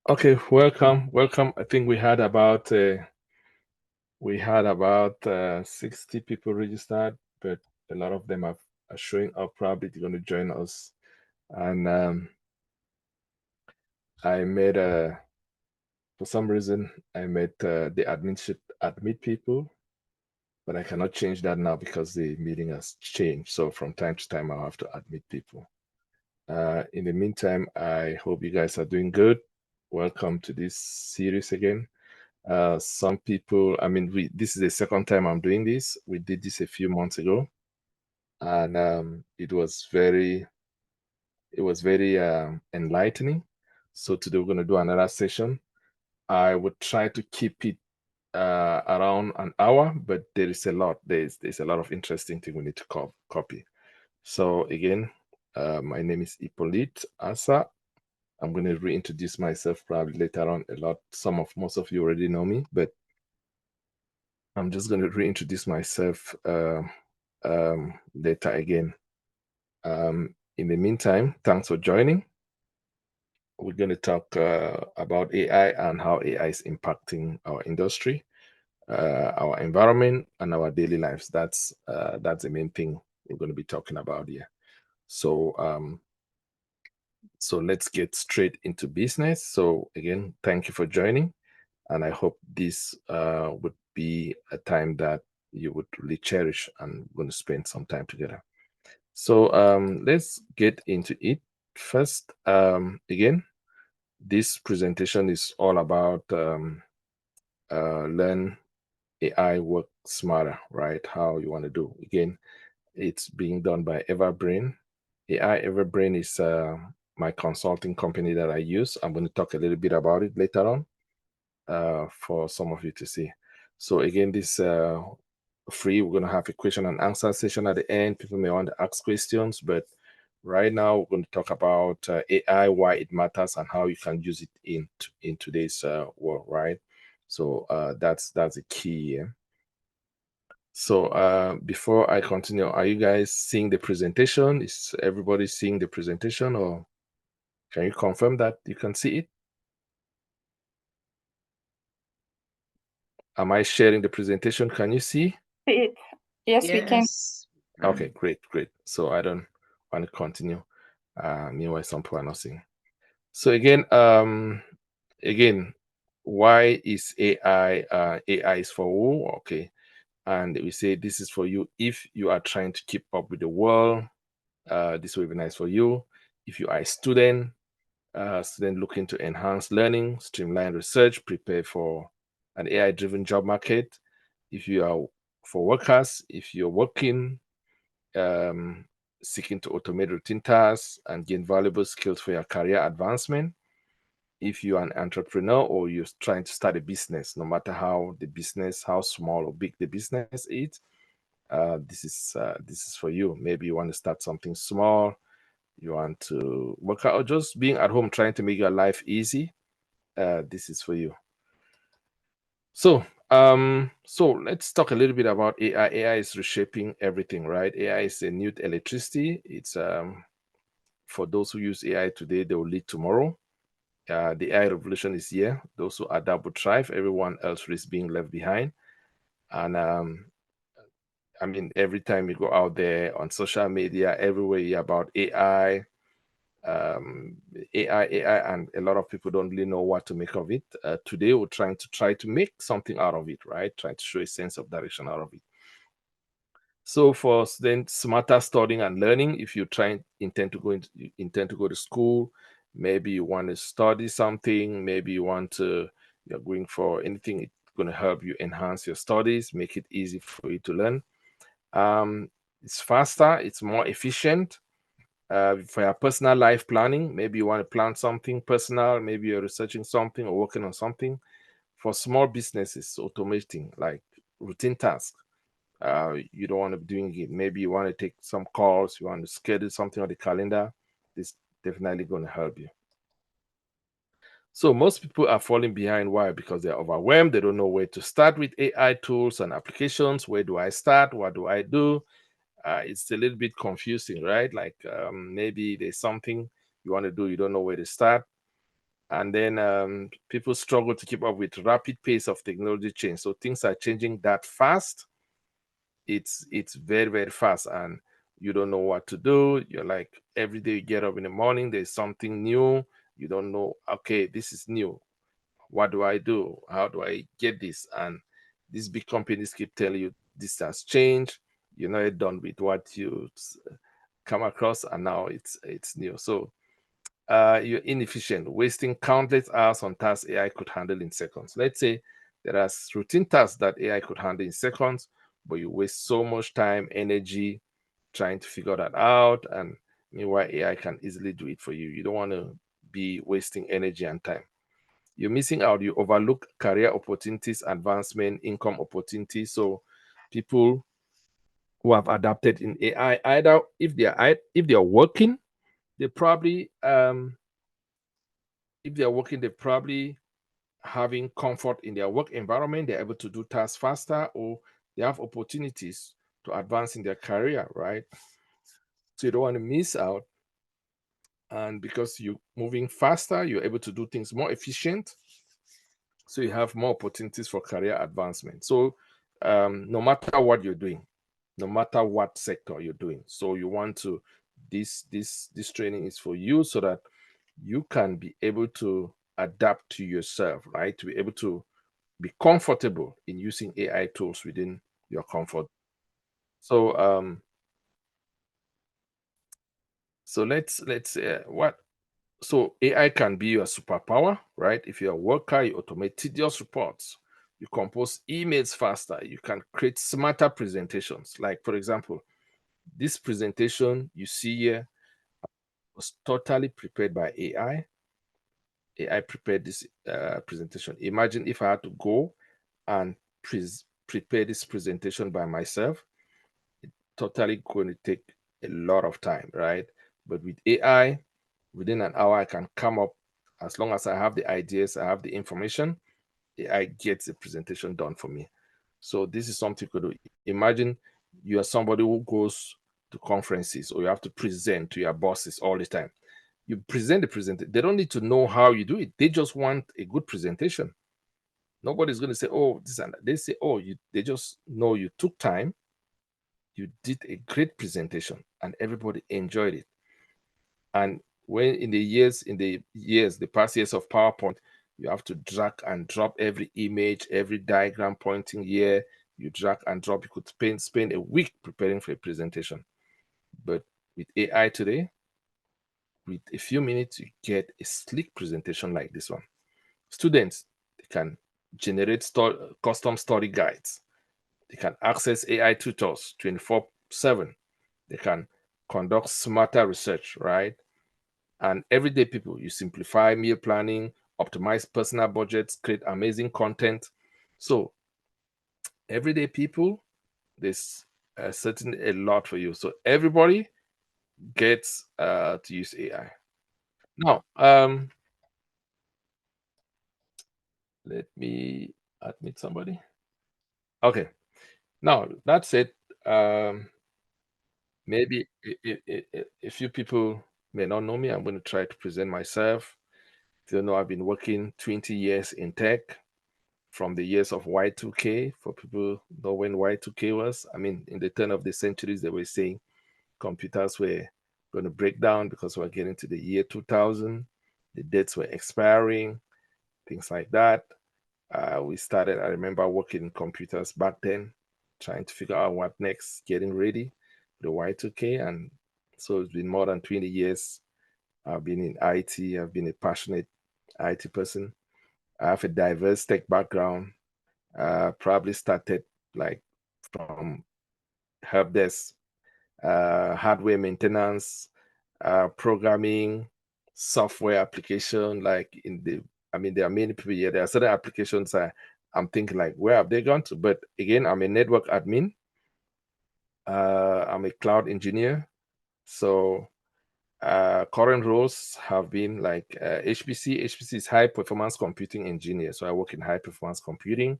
Okay, welcome. I think we had about 60 people registered, but a lot of them are showing up. Probably they're going to join us. And I made for some reason I made the admin should admit people, but I cannot change that now because the meeting has changed. So from time to time I'll have to admit people. In the meantime, I hope you guys are doing good. Welcome to this series again. Some people, I mean, this is the second time I'm doing this. We did this a few months ago, and it was very enlightening. So today we're going to do another session. I would try to keep it around an hour, but there's a lot of interesting thing we need to copy. So again, my name is Hippolyte Asa. I'm going to reintroduce myself probably later on a lot. Most of you already know me, but I'm just going to reintroduce myself later again. In the meantime, thanks for joining. We're going to talk about AI and how AI is impacting our industry, our environment, and our daily lives. That's the main thing we're going to be talking about here. So let's get straight into business. So again, thank you for joining, and I hope this would be a time that you would really cherish, and we're going to spend some time together. So let's get into it. First, again, this presentation is all about learn AI work smarter, right? How you want to do. Again, it's being done by Everbrain. AI Everbrain is my consulting company that I use. I'm going to talk a little bit about it later on for some of you to see. So again, this free. We're going to have a question and answer session at the end. People may want to ask questions, but right now we're going to talk about AI, why it matters, and how you can use it in today's world, right? So that's the key. Yeah? So before I continue, are you guys seeing the presentation? Is everybody seeing the presentation, or can you confirm that you can see it? Am I sharing the presentation? Can you see? Yes, we can. Yes. Okay, great. So I don't want to continue. Meanwhile, some people are not seeing. So again, why is AI? AI is for who? Okay, and we say this is for you if you are trying to keep up with the world. This webinar is for you. If you are a student looking to enhance learning, streamline research, prepare for an AI-driven job market. If you are for workers, if you're working, um, seeking to automate routine tasks and gain valuable skills for your career advancement. If you're an entrepreneur or you're trying to start a business, no matter how small or big the business is, this is for you. Maybe you want to start something small, you want to work out, or just being at home trying to make your life easy. This is for you. So let's talk a little bit about AI. AI is reshaping everything, right? AI is a new electricity. It's for those who use AI today, they will lead tomorrow. The AI revolution is here. Those who adapt will thrive. Everyone else risks being left behind. And I mean, every time you go out there on social media, everywhere you hear about AI, and a lot of people don't really know what to make of it. Today, we're try to make something out of it, right? Trying to show a sense of direction out of it. So for students, smarter studying and learning, if you intend to go to school, maybe you want to study something, maybe you're going for anything, it's going to help you enhance your studies, make it easy for you to learn. It's faster, it's more efficient. For your personal life planning, maybe you want to plan something personal, maybe you're researching something or working on something. For small businesses, automating like routine tasks. You don't want to be doing it. Maybe you want to take some calls, you want to schedule something on the calendar. This definitely going to help you. So most people are falling behind. Why? Because they're overwhelmed. They don't know where to start with AI tools and applications. Where do I start? What do I do? It's a little bit confusing, right? Like maybe there's something you want to do, you don't know where to start. And then people struggle to keep up with rapid pace of technology change. So things are changing that fast. It's very, very fast, and you don't know what to do. You're like, every day you get up in the morning, there's something new. You don't know, okay, this is new. What do I do? How do I get this? And these big companies keep telling you this has changed. You're not done with what you come across, and now it's new. So you're inefficient, wasting countless hours on tasks AI could handle in seconds. Let's say there are routine tasks that AI could handle in seconds, but you waste so much time, energy trying to figure that out. And meanwhile, AI can easily do it for you. You don't want to be wasting energy and time. You're missing out. You overlook career opportunities, advancement, income opportunities. So people who have adapted in AI, either if they are working, they probably if they're working, they're probably having comfort in their work environment. They're able to do tasks faster, or they have opportunities to advance in their career, right? So you don't want to miss out. And because you're moving faster, you're able to do things more efficient. So you have more opportunities for career advancement. So no matter what you're doing, no matter what sector you're doing, so you want to this training is for you so that you can be able to adapt to yourself, right? To be able to be comfortable in using AI tools within your comfort. So let's what so AI can be your superpower, right? If you're a worker, you automate tedious reports, you compose emails faster, you can create smarter presentations. Like for example, this presentation you see here was totally prepared by AI. AI prepared this presentation. Imagine if I had to go and prepare this presentation by myself. Totally going to take a lot of time, right? But with AI, within an hour, I can come up, as long as I have the ideas, I have the information, AI gets the presentation done for me. So this is something you could do. Imagine you are somebody who goes to conferences, or you have to present to your bosses all the time. You present the presentation. They don't need to know how you do it. They just want a good presentation. Nobody's going to say, oh, this and that. They say, oh, they just know you took time, you did a great presentation, and everybody enjoyed it. And when the past years of PowerPoint, you have to drag and drop every image, every diagram pointing here, you drag and drop. You could spend a week preparing for a presentation. But with AI today, with a few minutes, you get a sleek presentation like this one. Students, they can generate custom study guides. They can access AI tutors 24/7. They can conduct smarter research, right? And everyday people, you simplify meal planning, optimize personal budgets, create amazing content. So everyday people, there's certainly a lot for you. So everybody gets to use AI. Now, let me admit somebody. Okay. Now, that's it. Maybe a few people may not know me. I'm going to try to present myself. If you know, I've been working 20 years in tech, from the years of Y2K. For people who know when Y2K was, I mean, in the turn of the centuries, they were saying computers were going to break down because we're getting to the year 2000. The dates were expiring, things like that. I remember working in computers back then, trying to figure out what next, getting ready for the Y2K. And so it's been more than 20 years. I've been in IT, I've been a passionate IT person. I have a diverse tech background. Probably started like from help desk, hardware maintenance, programming, software application. I mean, there are many people here. There are certain applications I'm thinking like, where have they gone to? But again, I'm a network admin. I'm a cloud engineer. So current roles have been like HPC. HPC is high performance computing engineer. So I work in high performance computing.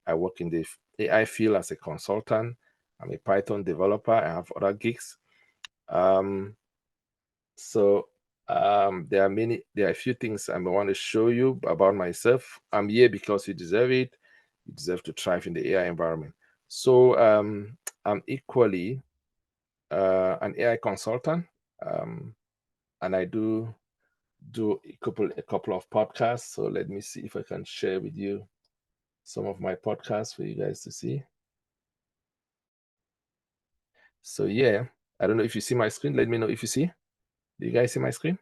I work in the AI field as a consultant. I'm a Python developer. I have other gigs. So There are a few things I want to show you about myself. I'm here because you deserve it. You deserve to thrive in the AI environment. So I'm equally an AI consultant, and I do a couple of podcasts. So let me see if I can share with you some of my podcasts for you guys to see. So yeah, I don't know if you see my screen. Let me know if you see. Do you guys see my screen?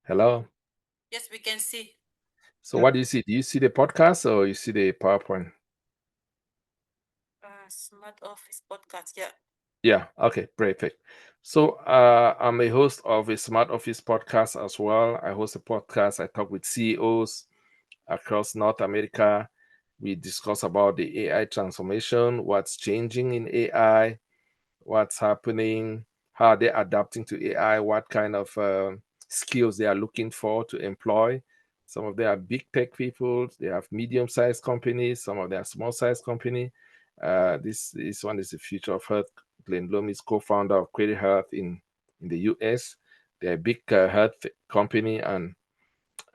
Hello? Yes, we can see. So what do you see? Do you see the podcast or you see the PowerPoint? Smart Office podcast, yeah. Yeah, okay, perfect. So I'm a host of a Smart Office podcast as well. I host a podcast. I talk with CEOs across North America. We discuss about the AI transformation, what's changing in AI, what's happening, how they're adapting to AI, what kind of skills they are looking for to employ. Some of them are big tech people, they have medium-sized companies, some of them are small-sized company. This one is the future of health. Glenn Blum is co-founder of Query Health in the US. They're a big health company, and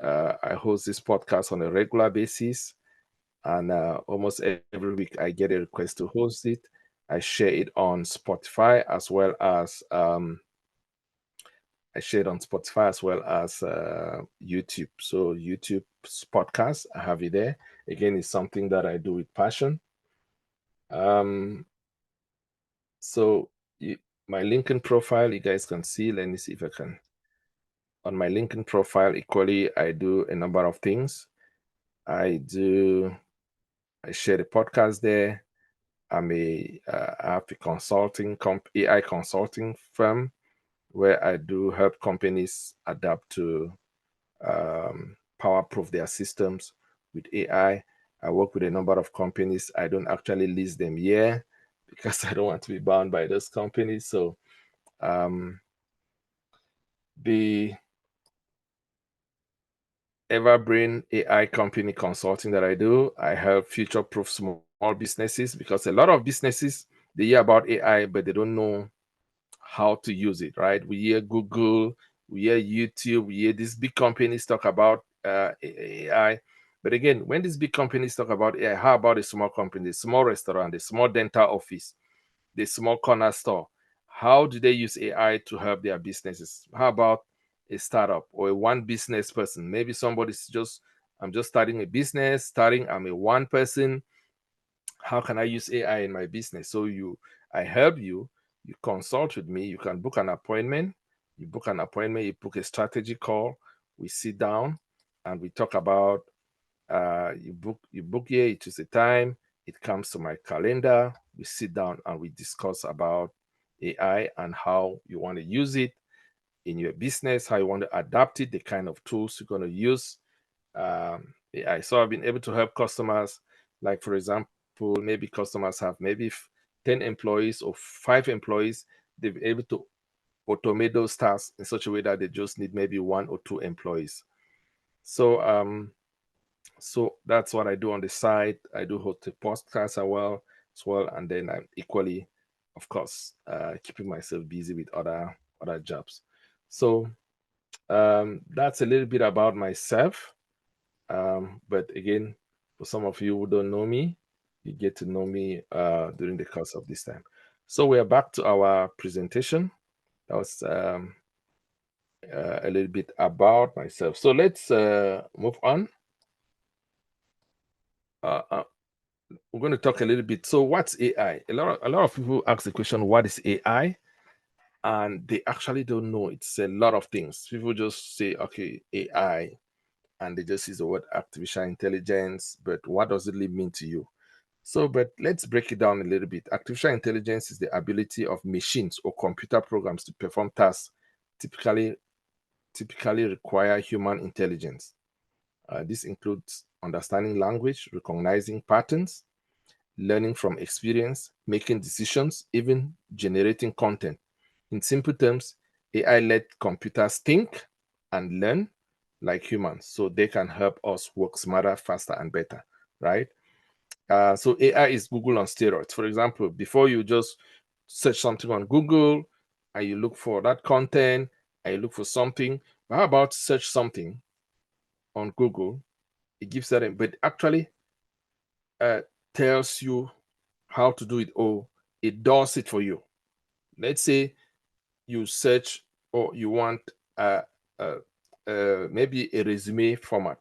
I host this podcast on a regular basis. And almost every week I get a request to host it. I share it on Spotify as well as YouTube. So YouTube's podcast, I have it there. Again, it's something that I do with passion. So my LinkedIn profile, you guys can see. Let me see if I can. On my LinkedIn profile, equally, I do a number of things. I share the podcast there. I have a AI consulting firm where I do help companies adapt to power-proof their systems with AI. I work with a number of companies. I don't actually list them here because I don't want to be bound by those companies. So the Everbrain AI company consulting that I do, I help future-proof small businesses, because a lot of businesses, they hear about AI, but they don't know how to use it, right? We hear Google, we hear YouTube, we hear these big companies talk about AI. But again, when these big companies talk about AI, how about a small company, the small restaurant, the small dental office, the small corner store? How do they use AI to help their businesses? How about a startup or a one business person? Maybe I'm just starting a business, I'm a one person. How can I use AI in my business? So I help you, you consult with me, you can book an appointment, you book a strategy call, we sit down and we talk about, you book here, you choose a time, it comes to my calendar, we sit down and we discuss about AI and how you want to use it in your business, how you want to adapt it, the kind of tools you're going to use. AI. So I've been able to help customers, like for example, maybe customers have maybe 10 employees or 5 employees. They've been able to automate those tasks in such a way that they just need maybe 1 or 2 employees. So so that's what I do on the side. I do host a podcast as well, and then I'm equally, of course, keeping myself busy with other jobs. So that's a little bit about myself. But again, for some of you who don't know me, you get to know me during the course of this time. So we are back to our presentation. That was a little bit about myself. So let's move on. We're going to talk a little bit. So what's AI? A lot of people ask the question, what is AI? And they actually don't know. It's a lot of things. People just say, okay, AI, and they just use the word artificial intelligence, but what does it really mean to you? So, but let's break it down a little bit. Artificial intelligence is the ability of machines or computer programs to perform tasks typically require human intelligence. This includes understanding language, recognizing patterns, learning from experience, making decisions, even generating content. In simple terms, AI let computers think and learn like humans, so they can help us work smarter, faster, and better, right? So AI is Google on steroids. For example, before you just search something on Google, and you look for that content, and you look for something. But how about search something on Google? It gives that, but actually tells you how to do it, or it does it for you. Let's say you search, or you want uh, maybe a resume format.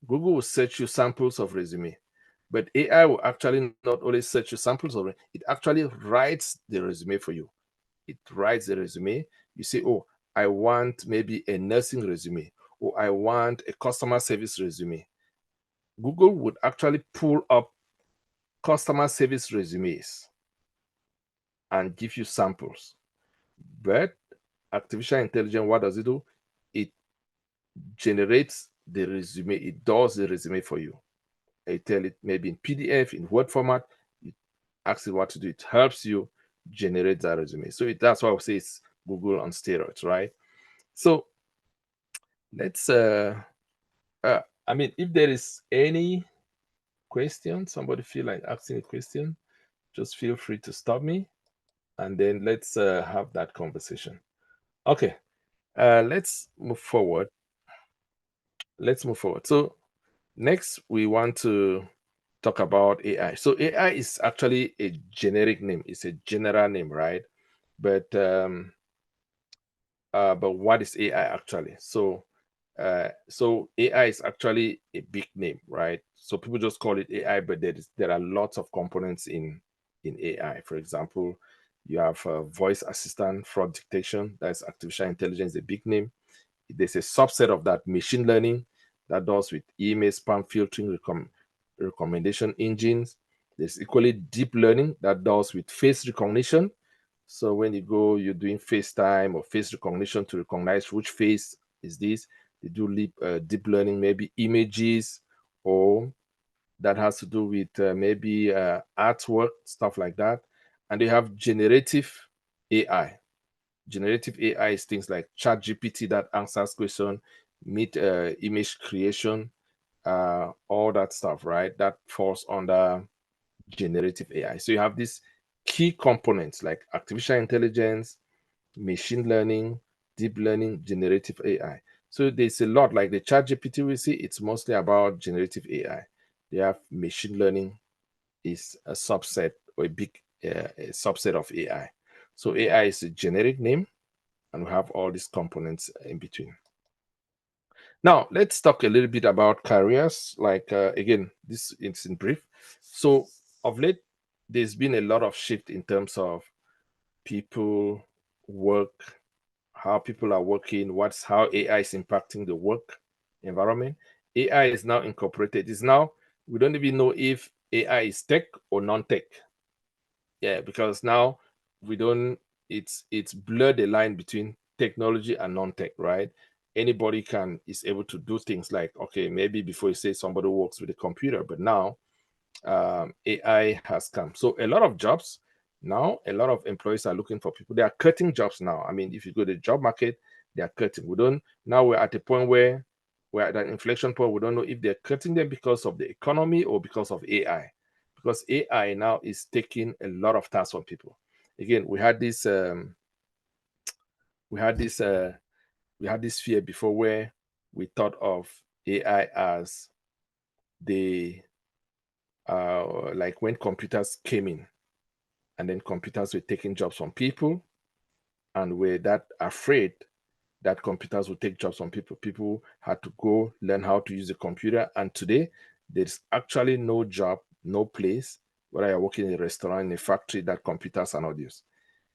Google will search you samples of resume, but AI will actually not only search you samples of it, it actually writes the resume for you. It writes the resume. You say, oh, I want maybe a nursing resume, or I want a customer service resume. Google would actually pull up customer service resumes and give you samples. But artificial intelligence, what does it do? It generates the resume. It does the resume for you. I tell it maybe in PDF, in Word format. It asks it what to do. It helps you generate that resume. So that's why I would say it's Google on steroids, right? So let's I mean, if there is any question, somebody feel like asking a question, just feel free to stop me, and then let's have that conversation. Okay, let's move forward. Let's move forward. So next, we want to talk about AI. So AI is actually a generic name. It's a general name, right? But what is AI actually? So AI is actually a big name, right? So people just call it AI, but there are lots of components in AI. For example, you have voice assistant, fraud detection. That's artificial intelligence, a big name. There's a subset of that, machine learning, that does with email spam filtering, recommendation engines. There's equally deep learning that does with face recognition. So when you go, you're doing FaceTime or face recognition to recognize which face is this. They do deep learning, maybe images, or that has to do with maybe artwork, stuff like that. And they have generative AI. Generative AI is things like ChatGPT that answers questions, meet image creation, all that stuff, right? That falls under generative AI. So you have these key components like artificial intelligence, machine learning, deep learning, generative AI. So there's a lot, like the ChatGPT we see, it's mostly about generative AI. They have machine learning is a subset, or a subset of AI. So AI is a generic name, and we have all these components in between. Now, let's talk a little bit about careers. Like, again, this is in brief. So, of late, there's been a lot of shift in terms of people work, how people are working, how AI is impacting the work environment. AI is now incorporated. It's now, we don't even know if AI is tech or non-tech. Yeah, because now we don't, it's blurred the line between technology and non-tech, right? Anybody is able to do things like, okay, maybe before you say somebody works with a computer, but now AI has come. So a lot of jobs now, a lot of employees are looking for people. They are cutting jobs now. I mean, if you go to the job market, they are cutting. Now we're at a point where we're at an inflection point. We don't know if they're cutting them because of the economy or because of AI. Because AI now is taking a lot of tasks from people. Again, we had this fear before, where we thought of AI as the like when computers came in, and then computers were taking jobs from people, and we're that afraid that computers will take jobs from people. People had to go learn how to use a computer, and today there's actually no job, no place, whether you're working in a restaurant, in a factory, that computers are not used.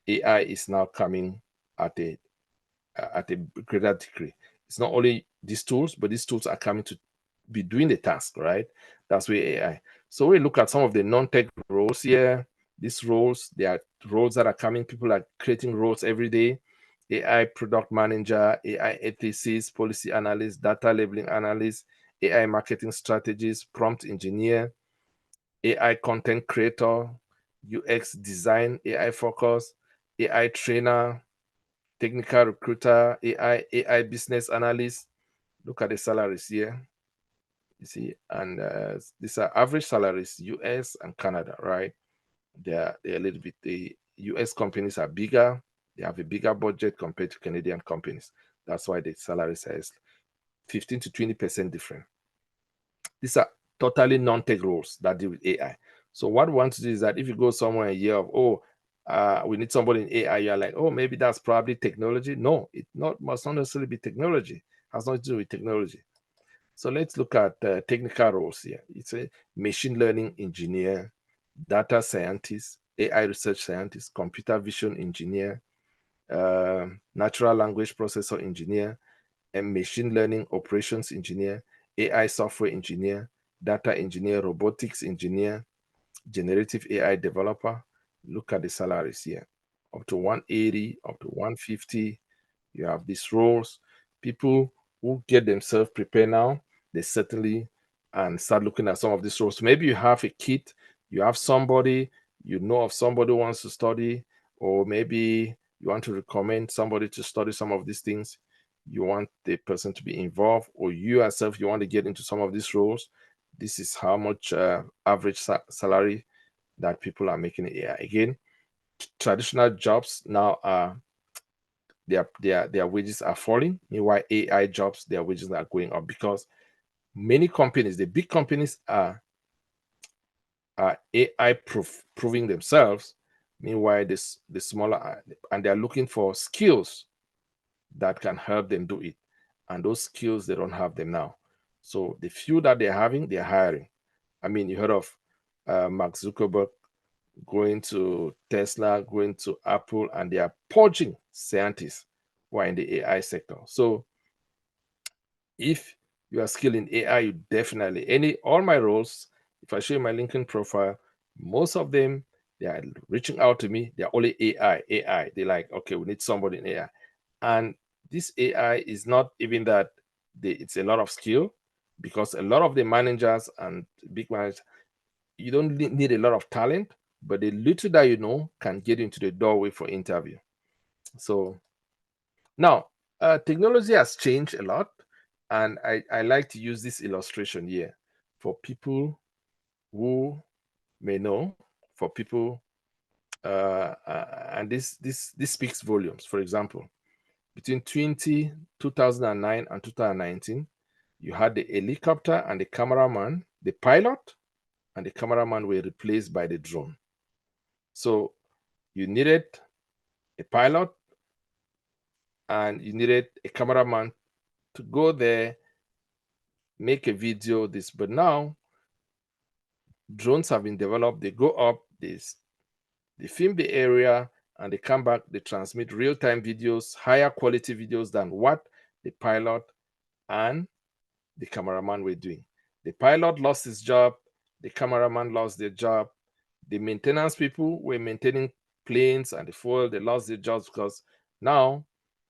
AI is now coming at a greater degree. It's not only these tools, but these tools are coming to be doing the task, right? That's where AI. So we look at some of the non-tech roles here. These roles, they are roles that are coming. People are creating roles every day. AI product manager, AI ethicist, policy analyst, data labeling analyst, AI marketing strategist, prompt engineer, AI content creator, UX design, AI focus, AI trainer, technical recruiter, AI business analyst. Look at the salaries here. You see, and these are average salaries, US and Canada, right? They're a little bit, the US companies are bigger, They have a bigger budget compared to Canadian companies. That's why the salaries are 15 to 20% different. These are totally non-tech roles that deal with AI. So what we want to do is that if you go somewhere and hear of, we need somebody in AI, you're like, oh, maybe that's probably technology. No, it must not necessarily be technology. It has nothing to do with technology. So let's look at technical roles here. It's a machine learning engineer, data scientist, AI research scientist, computer vision engineer, natural language processor engineer, and machine learning operations engineer, AI software engineer, data engineer, robotics engineer, generative AI developer. Look at the salaries here. Up to 180, up to 150. You have these roles. People who get themselves prepared now, they certainly and start looking at some of these roles. Maybe you have a kid, you have somebody, you know of somebody who wants to study, or maybe you want to recommend somebody to study some of these things. You want the person to be involved, or you yourself, you want to get into some of these roles. This is how much average salary that people are making in AI. Again, traditional jobs now are their wages are falling. Meanwhile, AI jobs, their wages are going up because many companies, the big companies are AI proving themselves. Meanwhile, the smaller and they're looking for skills that can help them do it. And those skills, they don't have them now. So the few that they're having, they're hiring. I mean, you heard of Mark Zuckerberg going to Tesla, going to Apple, and they are poaching scientists who are in the AI sector. So if you are skilled in AI, you definitely all my roles, if I show you my LinkedIn profile, most of them they are reaching out to me, they're only AI. They're like, okay, we need somebody in AI. And this AI is not even that it's a lot of skill, because a lot of the managers and big managers, you don't need a lot of talent, but the little that you know can get into the doorway for interview. So now technology has changed a lot, and I like to use this illustration here for people who may know, for people and this speaks volumes. For example, between 2009 and 2019, you had the helicopter and the cameraman, the pilot and the cameraman were replaced by the drone. So you needed a pilot and you needed a cameraman to go there, make a video, this. But now drones have been developed. They go up, they film the area, and they come back, they transmit real-time videos, higher quality videos than what the pilot and the cameraman were doing. The pilot lost his job, the cameraman lost their job, the maintenance people were maintaining planes and the fuel, they lost their jobs because now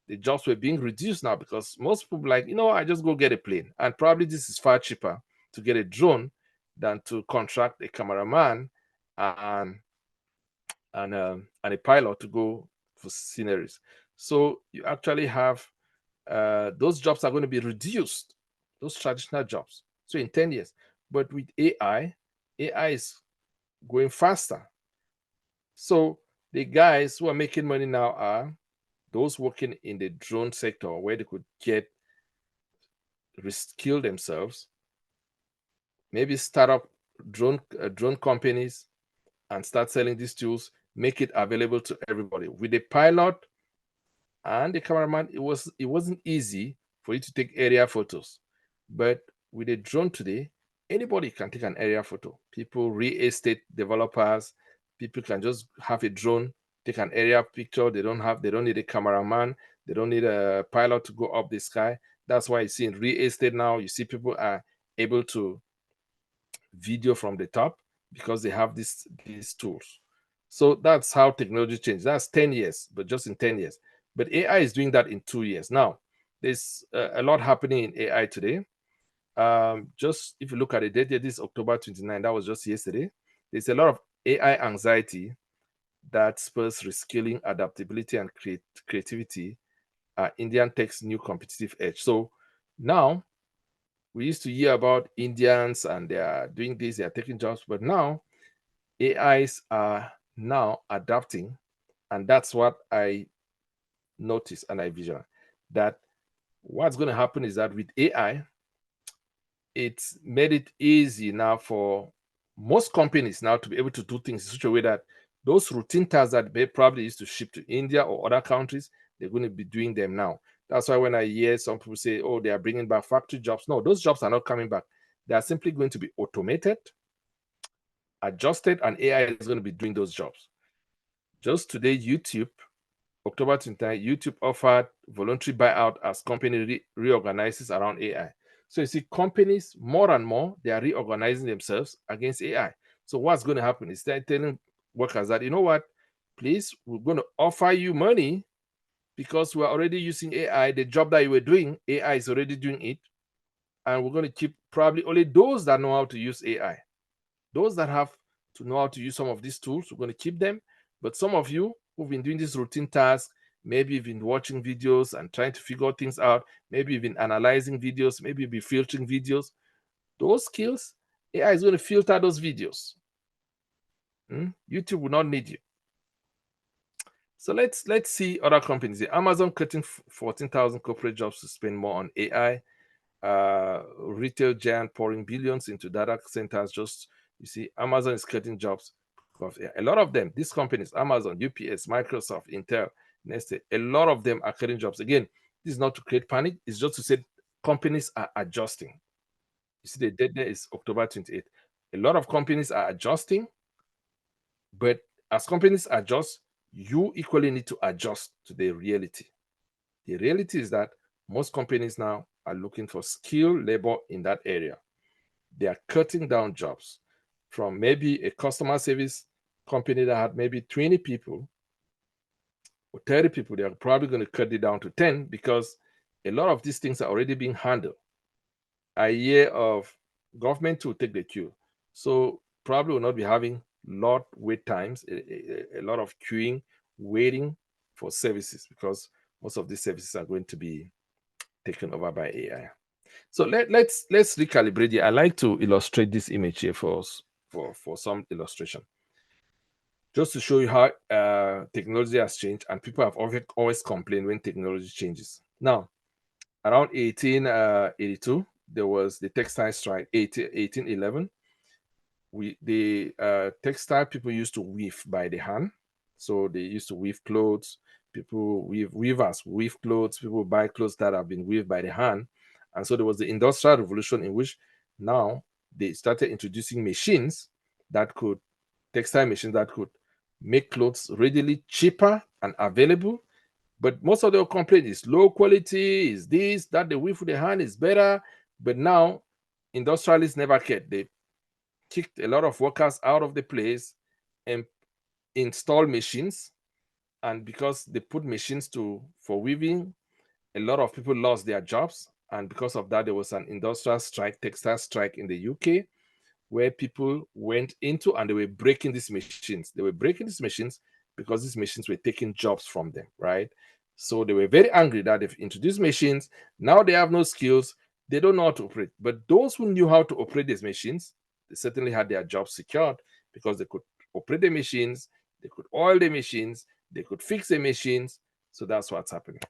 the jobs were being reduced now, because most people like, I just go get a plane. And probably this is far cheaper to get a drone than to contract a cameraman and a pilot to go for sceneries. So you actually have those jobs are going to be reduced, those traditional jobs. So in 10 years, but with AI is going faster. So the guys who are making money now are those working in the drone sector, where they could get reskill themselves, maybe start up drone companies and start selling these tools, make it available to everybody. With the pilot and the cameraman, it wasn't easy for you to take area photos. But with a drone today, anybody can take an area photo. People, real estate developers, people can just have a drone, take an area picture. They don't need a cameraman. They don't need a pilot to go up the sky. That's why you see in real estate now, you see people are able to video from the top because they have these tools. So that's how technology changed. That's 10 years, but just in 10 years. But AI is doing that in 2 years. Now, there's a lot happening in AI today. Just if you look at the date, this is October 29, that was just yesterday. There's a lot of AI anxiety that spurs reskilling, adaptability, and creativity. Indian tech's new competitive edge. So now we used to hear about Indians and they are doing this, they are taking jobs, but now AIs are now adapting, and that's what I notice and I visualize that what's going to happen is that with AI, it's made it easy now for most companies now to be able to do things in such a way that those routine tasks that they probably used to ship to India or other countries, they're going to be doing them now. That's why when I hear some people say, oh, they are bringing back factory jobs. No, those jobs are not coming back. They are simply going to be automated, adjusted, and AI is going to be doing those jobs. Just today, YouTube, October 29, YouTube offered voluntary buyout as company reorganizes around AI. So you see, companies more and more, they are reorganizing themselves against AI. So what's going to happen is they're telling workers that, you know what, please, we're going to offer you money because we're already using AI. The job that you were doing, AI is already doing it. And we're going to keep probably only those that know how to use AI. Those that have to know how to use some of these tools, we're going to keep them. But some of you who've been doing this routine task, maybe you've been watching videos and trying to figure things out, maybe you've been analyzing videos, maybe you've been filtering videos, those skills, AI is going to filter those videos. YouTube will not need you. So let's see other companies. Amazon cutting 14,000 corporate jobs to spend more on AI. Retail giant pouring billions into data centers. Just, you see, Amazon is cutting jobs. A lot of them, these companies, Amazon, UPS, Microsoft, Intel, Nestle, a lot of them are cutting jobs. Again, this is not to create panic. It's just to say companies are adjusting. You see, the date there is October 28th. A lot of companies are adjusting, but as companies adjust, you equally need to adjust to the reality. The reality is that most companies now are looking for skilled labor in that area. They are cutting down jobs from maybe a customer service company that had maybe 20 people or 30 people. They are probably going to cut it down to 10 because a lot of these things are already being handled. A year of government to take the queue. So probably will not be having lot wait times, a lot of queuing, waiting for services because most of these services are going to be taken over by AI. So let's recalibrate here. I like to illustrate this image here for us for some illustration, just to show you how technology has changed, and people have always complained when technology changes. Now, around 1882, there was the textile strike. 1811, the textile people used to weave by the hand, so they used to weave clothes. Weavers weave clothes. People buy clothes that have been weaved by the hand. And so there was the Industrial Revolution, in which now they started introducing machines that could, textile machines that could make clothes readily, cheaper, and available. But most of the complaint is low quality, is this, that the weave with the hand is better. But now industrialists never cared. They kicked a lot of workers out of the place and installed machines. And because they put machines for weaving, a lot of people lost their jobs. And because of that, there was an industrial strike, textile strike in the UK, where people went into and they were breaking these machines. They were breaking these machines because these machines were taking jobs from them, right? So they were very angry that they've introduced machines. Now they have no skills. They don't know how to operate. But those who knew how to operate these machines, they certainly had their jobs secured because they could operate the machines, they could oil the machines, they could fix the machines. So that's what's happening.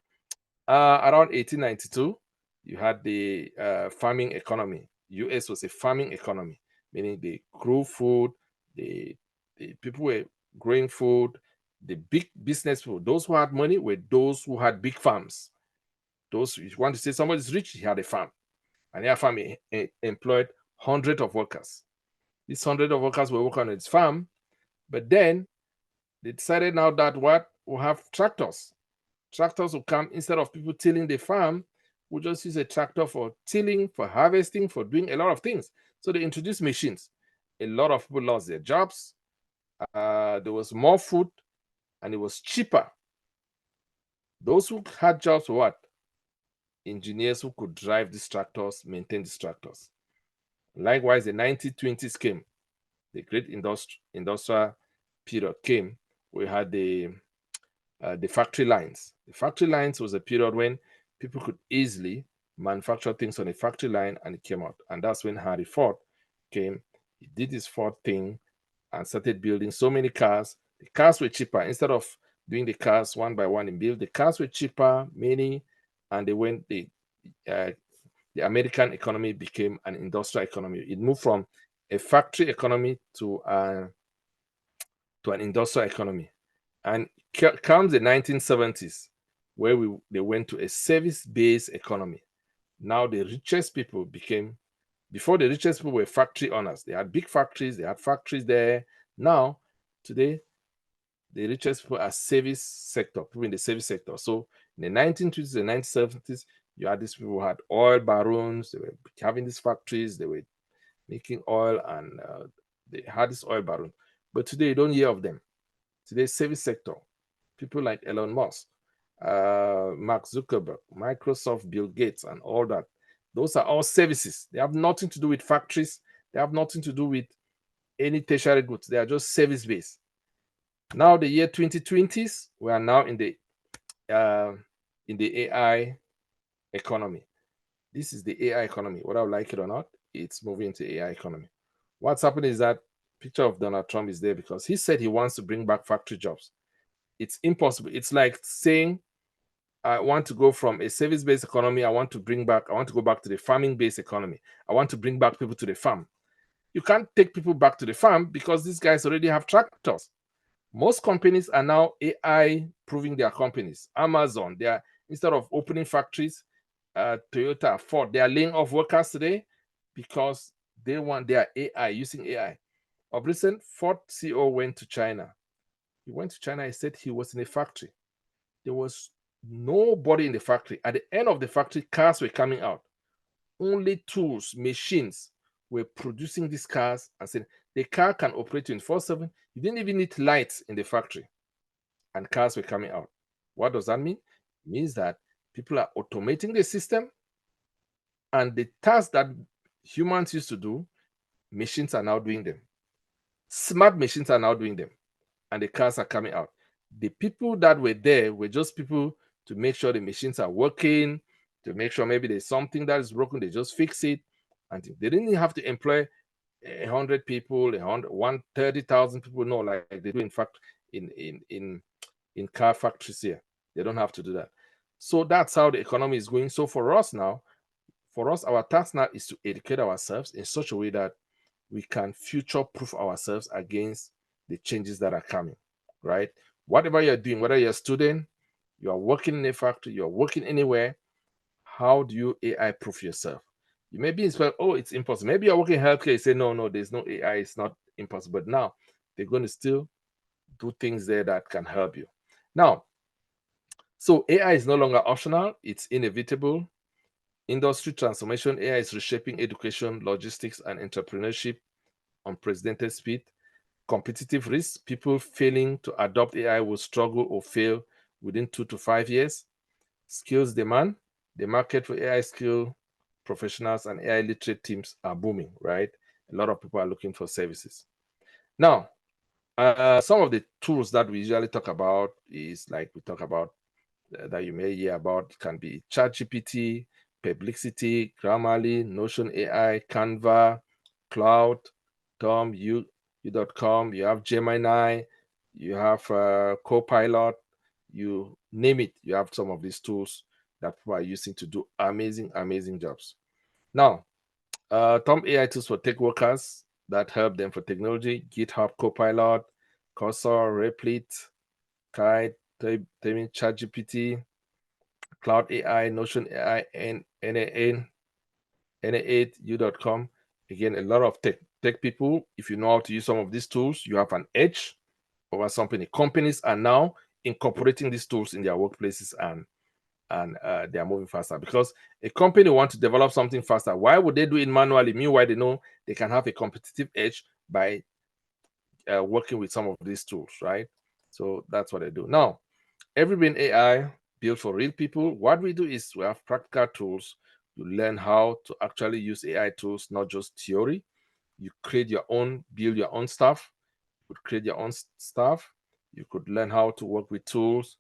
Around 1892, you had the farming economy. US was a farming economy, meaning they grew food, the people were growing food. The big business people, those who had money, were those who had big farms. Those, if you want to say somebody's rich, he had a farm, and their farm employed hundreds of workers. These hundreds of workers were working on his farm, but then they decided now that what, we'll have tractors. Tractors will come instead of people tilling the farm. We'll just use a tractor for tilling, for harvesting, for doing a lot of things. So they introduced machines. A lot of people lost their jobs. There was more food, and it was cheaper. Those who had jobs were what? Engineers who could drive these tractors, maintain these tractors. Likewise, the 1920s came. The great industrial period came. We had the factory lines. The factory lines was a period when people could easily manufacture things on a factory line, and it came out. And that's when Henry Ford came. He did his Ford thing and started building so many cars. The cars were cheaper. Instead of doing the cars one by one in build. The cars were cheaper, many, and the American economy became an industrial economy. It moved from a factory economy to an industrial economy. And comes the 1970s, where they went to a service-based economy. Now the richest people became, before the richest people were factory owners. They had big factories, they had factories there. Now, today, the richest people are service sector, people in the service sector. So in the 1920s and 1970s, you had these people who had oil barons, they were having these factories, they were making oil, and they had this oil baron. But today, you don't hear of them. Today's service sector, people like Elon Musk, Mark Zuckerberg, Microsoft, Bill Gates, and all that. Those are all services. They have nothing to do with factories. They have nothing to do with any tertiary goods. They are just service-based. Now, the year 2020s, we are now in the AI economy. This is the AI economy. Whether I like it or not, it's moving into AI economy. What's happening is that picture of Donald Trump is there because he said he wants to bring back factory jobs. It's impossible. It's like saying, I want to go from a service-based economy. I want to go back to the farming-based economy. I want to bring back people to the farm. You can't take people back to the farm because these guys already have tractors. Most companies are now AI proving their companies. Amazon, they are, instead of opening factories, Toyota, Ford, they are laying off workers today because they want their AI, using AI. Of recent, Ford CEO went to China. He went to China, he said he was in a factory. There was nobody in the factory. At the end of the factory, cars were coming out. Only tools, machines were producing these cars, and said the car can operate 24/7. You didn't even need lights in the factory, and cars were coming out. What does that mean? It means that people are automating the system, and the tasks that humans used to do, machines are now doing them. Smart machines are now doing them, and the cars are coming out. The people that were there were just people to make sure the machines are working, to make sure maybe there's something that is broken, they just fix it. And they didn't have to employ 100 people, 130,000 people, no, like they do in fact in car factories here. They don't have to do that. So that's how the economy is going. So for us now, our task now is to educate ourselves in such a way that we can future-proof ourselves against the changes that are coming, right? Whatever you're doing, whether you're a student, you are working in a factory, you're working anywhere, how do you AI-proof yourself? You may be inspired, oh, it's impossible. Maybe you're working in healthcare, you say, no, there's no AI, it's not impossible. But now, they're going to still do things there that can help you. Now, so AI is no longer optional, it's inevitable. Industry transformation, AI is reshaping education, logistics, and entrepreneurship unprecedented speed. Competitive risk, people failing to adopt AI will struggle or fail within 2 to 5 years. Skills demand, the market for AI skill professionals and AI literate teams are booming, right? A lot of people are looking for services. Now, some of the tools that we usually talk about is like we talk about that you may hear about can be ChatGPT, Perplexity, Grammarly, Notion AI, Canva, Cloud, Tom, U.com, you have Gemini, you have Copilot, you name it, you have some of these tools that people are using to do amazing jobs. Now, Tom AI tools for tech workers that help them for technology, GitHub Copilot, Cursor, Replit, Kite, ChatGPT, Cloud AI, Notion AI, and NA8, U.com. Again, a lot of tech people. If you know how to use some of these tools, you have an edge over something. Companies are now incorporating these tools in their workplaces, and they are moving faster because a company wants to develop something faster. Why would they do it manually? Meanwhile, they know they can have a competitive edge by working with some of these tools, right? So that's what they do. Now, Evergreen AI built for real people. What we do is we have practical tools. You learn how to actually use AI tools, not just theory. You create your own, build your own stuff. You could create your own stuff. You could learn how to work with tools.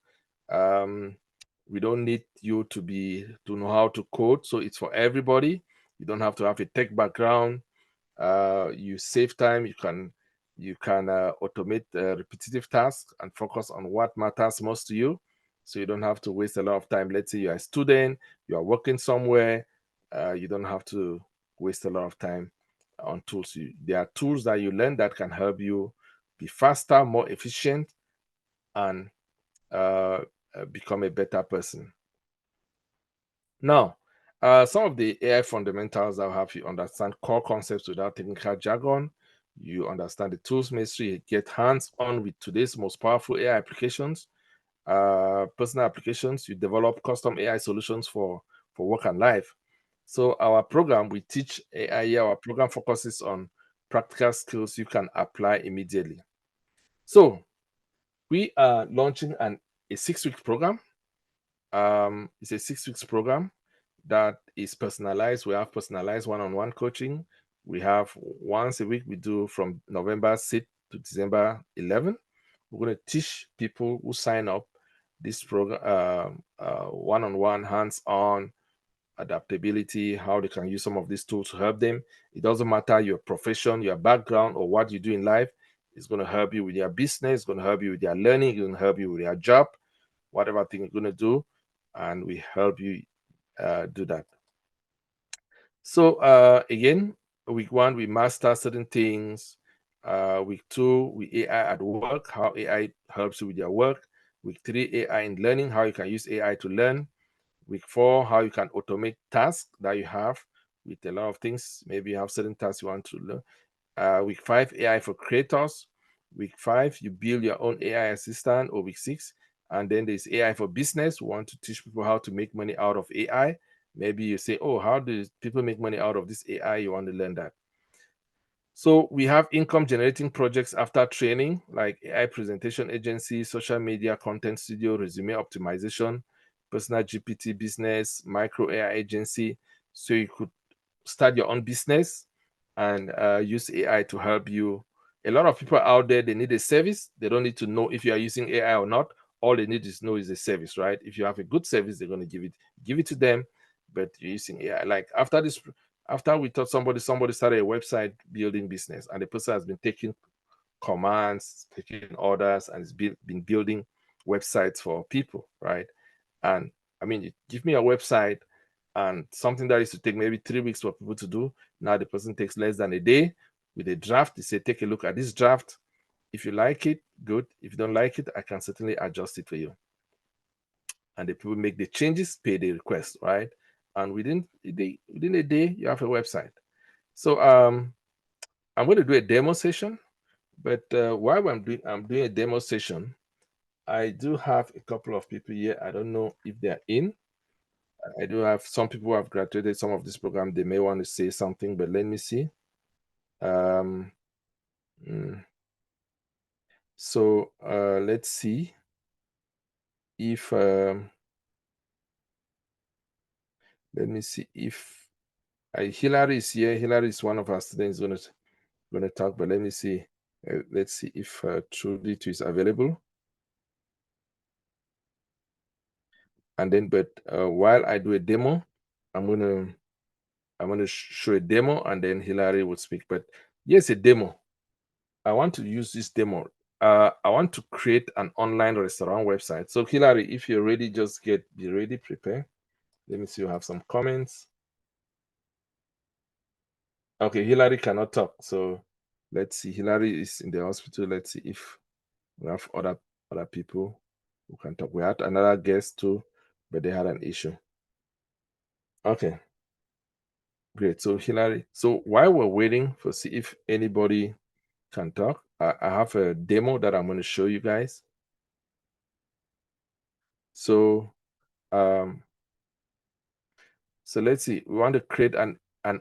We don't need you to know how to code, so it's for everybody. You don't have to have a tech background. You save time. You can You can automate repetitive tasks and focus on what matters most to you. So you don't have to waste a lot of time. Let's say you're a student, you are working somewhere, you don't have to waste a lot of time on tools. There are tools that you learn that can help you be faster, more efficient, and become a better person. Now, some of the AI fundamentals that will help you understand core concepts without technical jargon. You understand the tools mystery, you get hands-on with today's most powerful AI applications, personal applications. You develop custom AI solutions for work and life. So our program, we teach AI. Our program focuses on practical skills you can apply immediately. So we are launching a 6-week program. It's a 6 weeks program that is personalized. We have personalized one-on-one coaching. We have once a week we do from November 6th to December 11th. We're going to teach people who sign up this program one-on-one, hands-on adaptability, how they can use some of these tools to help them. It doesn't matter your profession, your background, or what you do in life. It's going to help you with your business. It's going to help you with your learning. It's going to help you with your job, whatever thing you're going to do, and we help you do that. So again, week 1 we master certain things. Week 2 we AI at work, how AI helps you with your work. Week 3 AI in learning, how you can use AI to learn. Week 4 how you can automate tasks that you have with a lot of things. Maybe you have certain tasks you want to learn. Week 5 AI for creators. Week 5 you build your own AI assistant, or week 6. And then there's AI for business. We want to teach people how to make money out of AI. Maybe you say, oh, how do people make money out of this AI? You want to learn that. So we have income generating projects after training, like AI presentation agency, social media content studio, resume optimization, personal GPT business, micro AI agency. So you could start your own business and use AI to help you. A lot of people out there, they need a service. They don't need to know if you are using AI or not. All they need to know is a service, right? If you have a good service, they're going to give it to them. But you're using AI. Like after we taught somebody started a website building business, and the person has been taking commands, taking orders, and has been building websites for people, right? And I mean, you give me a website, and something that used to take maybe 3 weeks for people to do, now the person takes less than a day with a draft. They say, take a look at this draft. If you like it, good. If you don't like it, I can certainly adjust it for you. And the people make the changes, pay the request, right? And within a day, you have a website. So I'm going to do a demo session, but while I'm doing a demo session, I do have a couple of people here. I don't know if they're in. I do have some people who have graduated some of this program. They may want to say something, but let me see. So let's see if let me see if Hillary is here. Hillary is one of our students going to talk, but let me see. Let's see if Trudy is available. And then, but while I do a demo, I'm gonna show a demo, and then Hillary would speak. But here's a demo. I want to use this demo. I want to create an online restaurant website. So Hillary, if you're ready, just be ready, prepare. Let me see. You have some comments. Okay, Hillary cannot talk. So let's see. Hillary is in the hospital. Let's see if we have other people who can talk. We had another guest too, but they had an issue. Okay, great. So Hillary, so while we're waiting for see if anybody can talk, I have a demo that I'm going to show you guys. So so let's see. We want to create an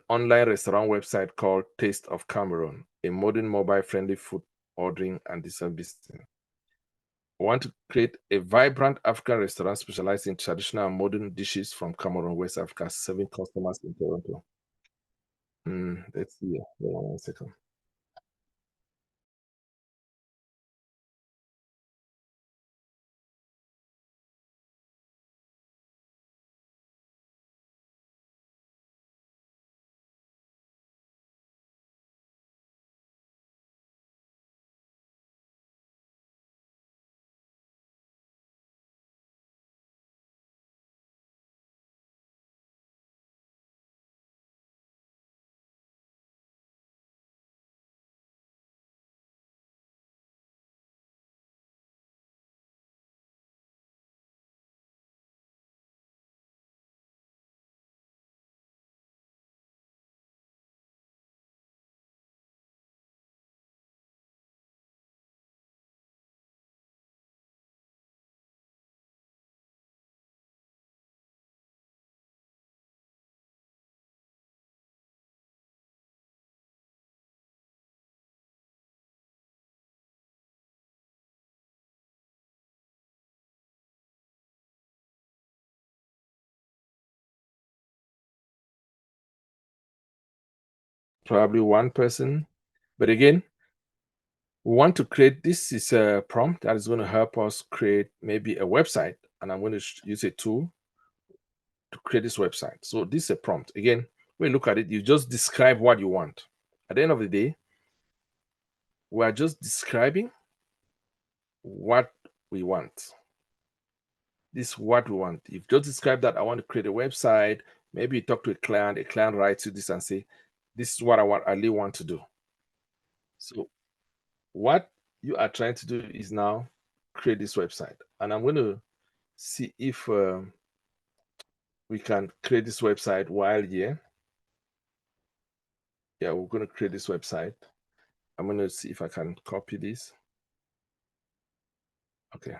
online restaurant website called Taste of Cameroon, a modern mobile-friendly food ordering and dessert business. We want to create a vibrant African restaurant specialized in traditional and modern dishes from Cameroon, West Africa, serving customers in Toronto. Let's see. Hold on 1 second. probably one person. But again, we want to create, this is a prompt that is going to help us create maybe a website, and I'm going to use a tool to create this website. So this is a prompt. Again, when you look at it, you just describe what you want. At the end of the day, we are just describing what we want. This is what we want. You've just described that I want to create a website. Maybe you talk to a client writes you this and say, this is what I really want to do. So what you are trying to do is now create this website. And I'm going to see if we can create this website while here. Yeah, we're going to create this website. I'm going to see if I can copy this. Okay.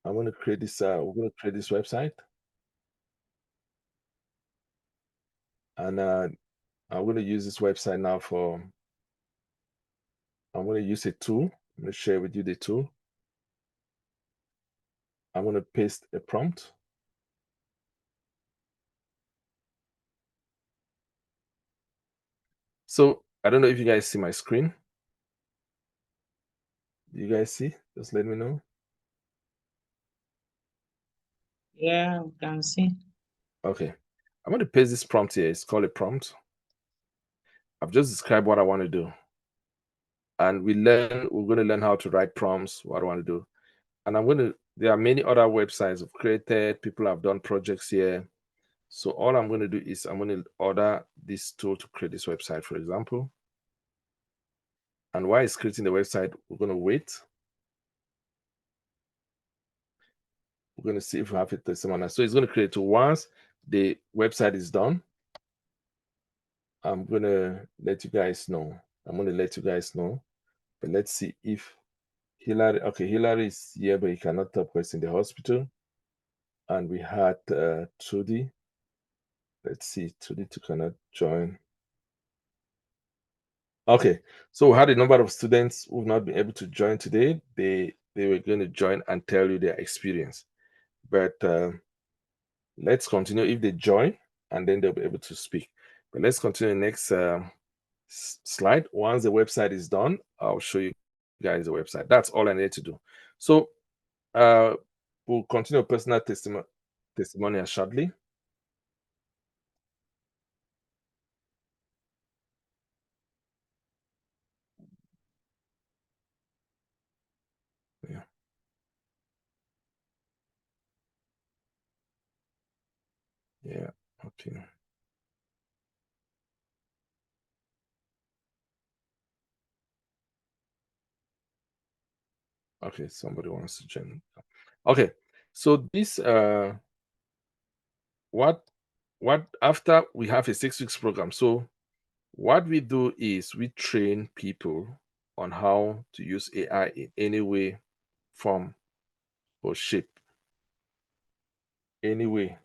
I'm going to create this, we're going to create this website. And I'm going to use this website now for, I'm going to use a tool. I'm going to share with you the tool. I'm going to paste a prompt. So I don't know if you guys see my screen. Do you guys see? Just let me know. Yeah, we can see. Okay. I'm going to paste this prompt here. It's called a prompt. I've just described what I want to do. And we're going to learn how to write prompts, what I want to do. And there are many other websites I've created. People have done projects here. So all I'm going to do is I'm going to order this tool to create this website, for example. And while it's creating the website, we're going to wait. We're going to see if we have a testimonial. So it's going to create it. Once the website is done, I'm going to let you guys know. I'm going to let you guys know. But let's see if Hillary, okay, Hillary is here, but he cannot talk because in the hospital. And we had Trudy. Let's see, Trudy cannot join. Okay, so we had a number of students who've not been able to join today. They were going to join and tell you their experience. But let's continue if they join, and then they'll be able to speak. But let's continue the next slide. Once the website is done, I'll show you guys the website. That's all I need to do. So we'll continue personal testimonial shortly. Yeah. Yeah. Okay. Okay, somebody wants to join. Okay, so this what after we have a 6 weeks program, so what we do is we train people on how to use AI in any way, form, or shape. Any way.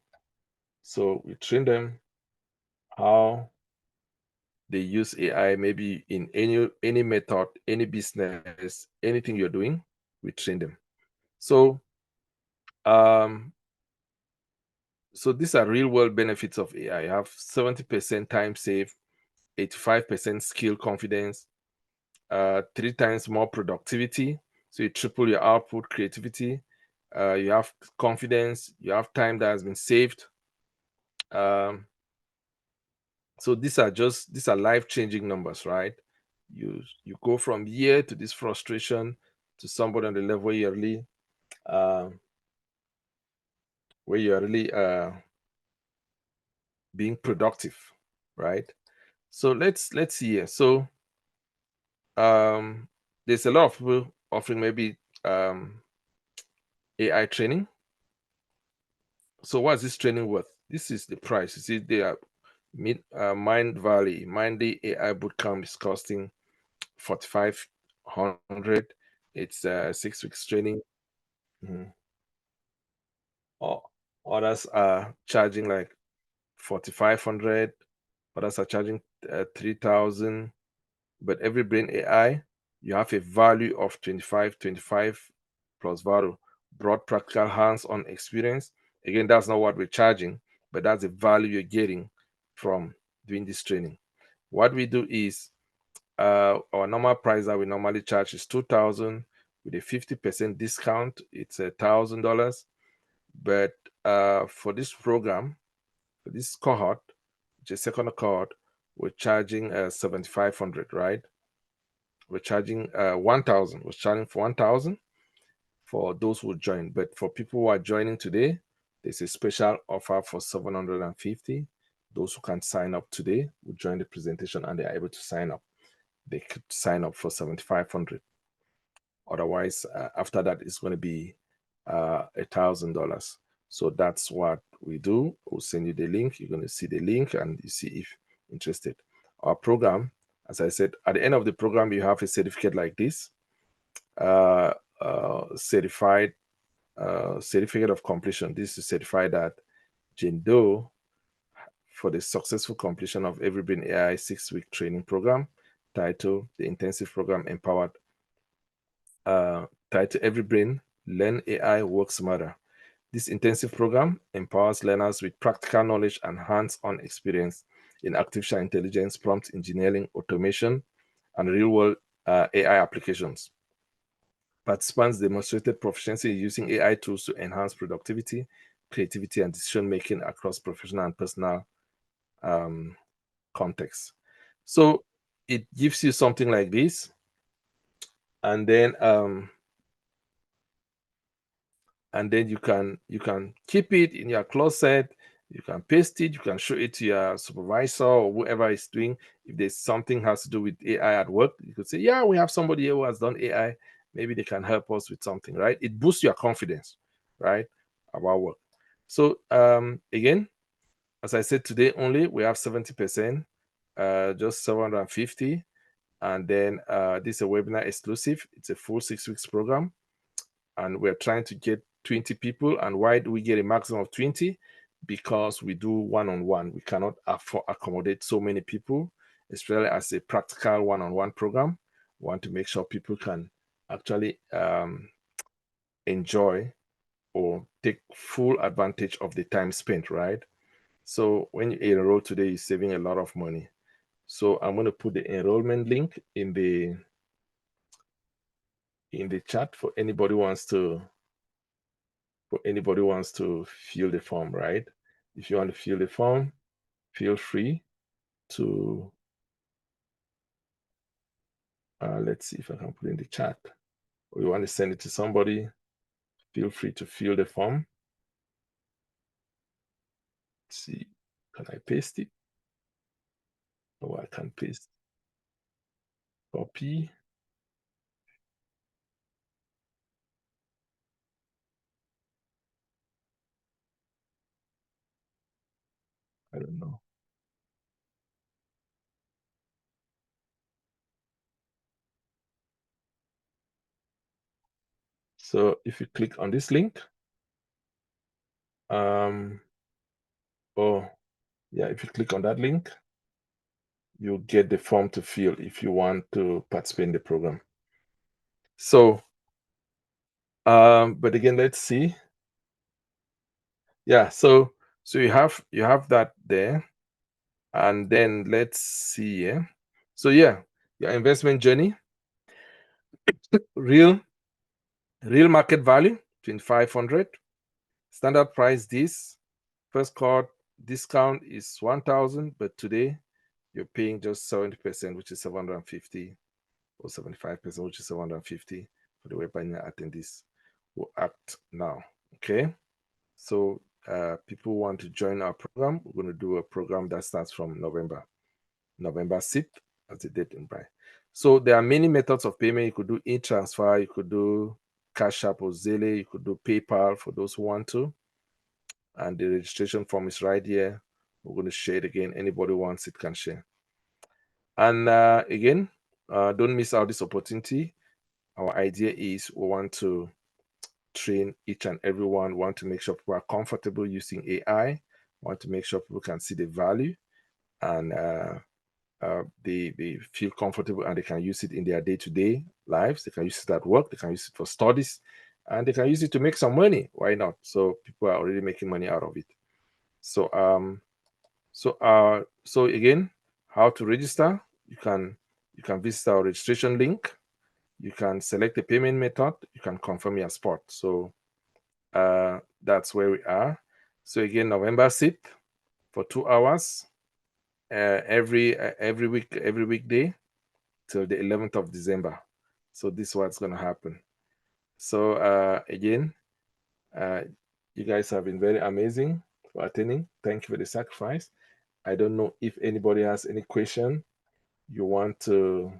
So we train them how they use AI, maybe in any method, any business, anything you're doing, we train them. So so these are real world benefits of AI. You have 70% time save, 85% skill confidence, 3 times more productivity. So you triple your output, creativity. You have confidence. You have time that has been saved. So these are life-changing numbers, right? You go from here to this frustration to somebody on the level where you're really being productive, right? So let's see here. So there's a lot of people offering maybe AI training. So what's this training worth? This is the price. You see, they are Mind Valley AI bootcamp is costing 4,500. It's 6 weeks training. Others are charging like 4,500. Others are charging 3,000. But every brain AI, you have a value of 25 plus value, broad practical hands-on experience. Again, that's not what we're charging, but that's the value you're getting from doing this training. What we do is our normal price that we normally charge is $2,000 with a 50% discount. It's $1,000. But for this program, for this cohort, which is second cohort, we're charging $7,500, right? We're charging 1,000. We're charging for 1,000 for those who join. But for people who are joining today, there's a special offer for 750. Those who can sign up today will join the presentation and they are able to sign up. They could sign up for 7,500. Otherwise, after that, it's going to be $1,000. So that's what we do. We'll send you the link. You're going to see the link and you see if interested. Our program, as I said, at the end of the program, you have a certificate like this, certificate of completion. This is certified that Jane Doe for the successful completion of Everybrain AI 6-week training program titled the intensive program empowered titled Everybrain Learn AI Work Smarter. This intensive program empowers learners with practical knowledge and hands-on experience in artificial intelligence, prompt engineering, automation, and real-world AI applications. Participants demonstrated proficiency in using AI tools to enhance productivity, creativity, and decision-making across professional and personal contexts. So it gives you something like this, and then you can keep it in your closet. You can paste it. You can show it to your supervisor or whoever is doing. If there's something has to do with AI at work, you could say, yeah, we have somebody here who has done AI. Maybe they can help us with something, right? It boosts your confidence, right, about work. So again, as I said, today only we have 70%, just 750. And then this is a webinar exclusive. It's a full 6 weeks program. And we're trying to get 20 people. And why do we get a maximum of 20? Because we do one-on-one. We cannot accommodate so many people, especially as a practical one-on-one program. We want to make sure people can actually enjoy or take full advantage of the time spent, right? So when you enroll today, you're saving a lot of money. So I'm going to put the enrollment link in the chat for anybody who wants to fill the form, right? If you want to fill the form, feel free to let's see if I can put it in the chat, or you want to send it to somebody, feel free to fill the form. Let's see, can I paste it? Oh, I can paste. Copy. I don't know. So if you click on this link, if you click on that link, you'll get the form to fill if you want to participate in the program. So, but again, let's see. Yeah, so you have that there, and then let's see. Yeah, so yeah, your investment journey, real market value 2,500, standard price. This first card discount is 1,000, but today you're paying just 70%, which is 750, or 75%, which is 750 for the webinar attendees who act now. Okay, so people want to join our program. We're going to do a program that starts from November 6th as the date in Bright. So there are many methods of payment. You could do e-transfer, you could do Cash App or Zelle, you could do PayPal for those who want to. And the registration form is right here. We're going to share it again. Anybody who wants it can share. And again, don't miss out this opportunity. Our idea is we want to train each and everyone, want to make sure people are comfortable using AI, want to make sure people can see the value, and they feel comfortable and they can use it in their day-to-day lives. They can use it at work, they can use it for studies, and they can use it to make some money. Why not? So people are already making money out of it. So So again, how to register? You can visit our registration link. You can select a payment method. You can confirm your spot. So that's where we are. So again, November 6th for 2 hours every weekday till the 11th of December. So this is what's going to happen. So again, you guys have been very amazing for attending. Thank you for the sacrifice. I don't know if anybody has any question you want to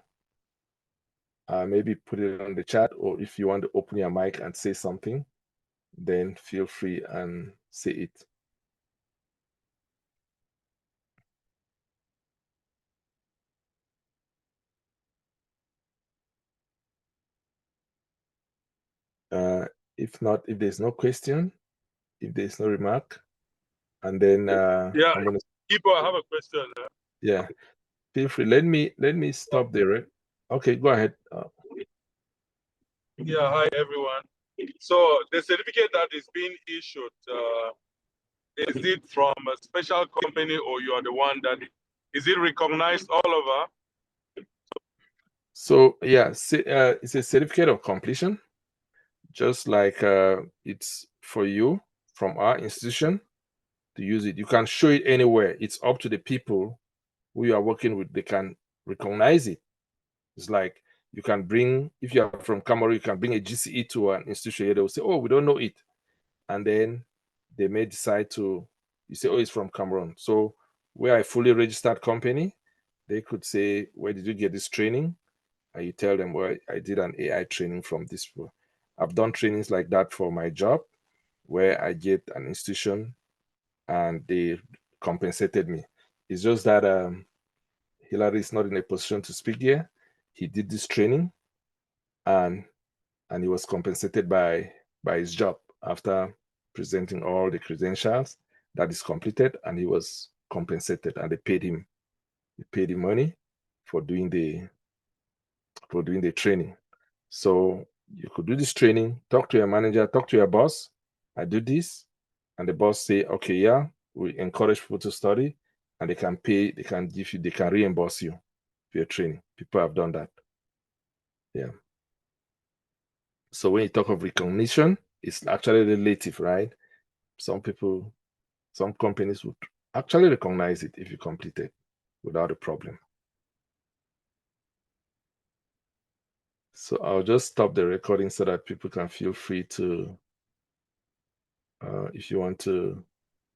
maybe put it on the chat, or if you want to open your mic and say something, then feel free and say it. If not, if there's no question, if there's no remark, and then yeah, I'm gonna. Ibo, I have a question. Yeah, feel free. Let me stop there. Okay, go ahead. Yeah, hi everyone. So the certificate that is being issued, is it from a special company, or you are the one that is it recognized all over? So yeah, it's a certificate of completion, just like it's for you from our institution to use it. You can show it anywhere. It's up to the people who you are working with. They can recognize it. It's like you can bring, if you are from Cameroon, you can bring a GCE to an institution here. They will say, oh, we don't know it. And then they may decide to, you say, oh, it's from Cameroon. So we are a fully registered company. They could say, where did you get this training? And you tell them, well, I did an AI training from this. I've done trainings like that for my job, where I get an institution and they compensated me. It's just that Hilary is not in a position to speak here. He did this training and he was compensated by his job after presenting all the credentials that is completed, and he was compensated, and they paid him money for doing the training. So you could do this training, talk to your manager, talk to your boss. I do this, and the boss say, okay, yeah, we encourage people to study, and they can pay, they can give you, they can reimburse you for your training. People have done that. Yeah. So when you talk of recognition, it's actually relative, right? Some people, some companies would actually recognize it if you complete it without a problem. So I'll just stop the recording so that people can feel free to, if you want to